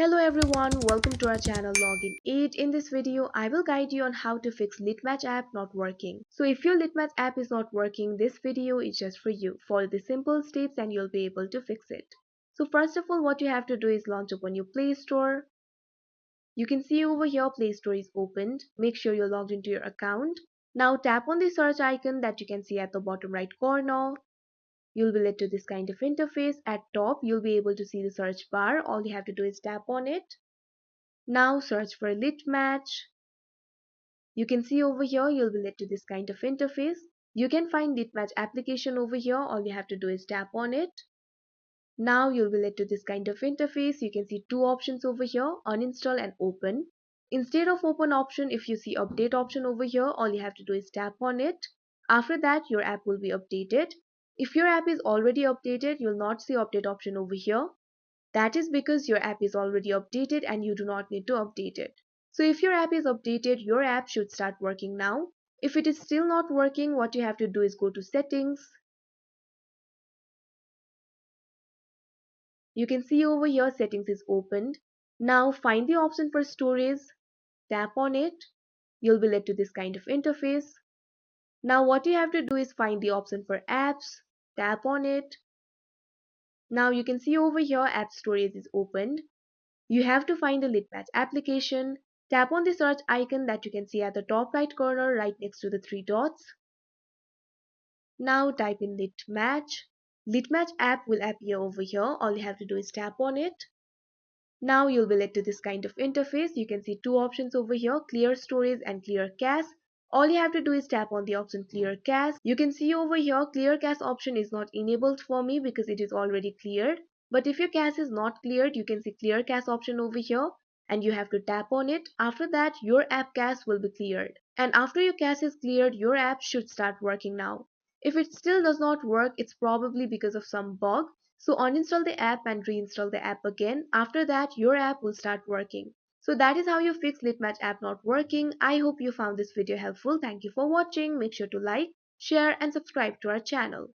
Hello everyone, welcome to our channel Login 8. In this video, I will guide you on how to fix Litmatch app not working. So if your Litmatch app is not working, this video is just for you. Follow the simple steps and you'll be able to fix it. So first of all, what you have to do is launch up on your Play Store. You can see over here Play Store is opened. Make sure you're logged into your account. Now tap on the search icon that you can see at the bottom right corner. You'll be led to this kind of interface. At top, you'll be able to see the search bar. All you have to do is tap on it. Now search for Litmatch. You can see over here you'll be led to this kind of interface. You can find Litmatch application over here. All you have to do is tap on it. Now you'll be led to this kind of interface. You can see two options over here, uninstall and open. Instead of open option, if you see update option over here, all you have to do is tap on it. After that, your app will be updated. If your app is already updated, you'll not see update option over here. That is because your app is already updated and you do not need to update it. So if your app is updated, your app should start working now. If it is still not working, what you have to do is go to settings. You can see over here settings is opened. Now find the option for storage, tap on it. You'll be led to this kind of interface. Now what you have to do is find the option for apps, tap on it. Now you can see over here app storage is opened. You have to find the Litmatch application. Tap on the search icon that you can see at the top right corner right next to the three dots. Now type in Litmatch. Litmatch app will appear over here. All you have to do is tap on it. Now you'll be led to this kind of interface. You can see two options over here, clear storage and clear cache. All you have to do is tap on the option clear cache. You can see over here clear cache option is not enabled for me because it is already cleared. But if your cache is not cleared, you can see clear cache option over here and you have to tap on it. After that, your app cache will be cleared. And after your cache is cleared, your app should start working now. If it still does not work, it's probably because of some bug. So uninstall the app and reinstall the app again. After that, your app will start working. So that is how you fix Litmatch app not working. I hope you found this video helpful. Thank you for watching. Make sure to like, share and subscribe to our channel.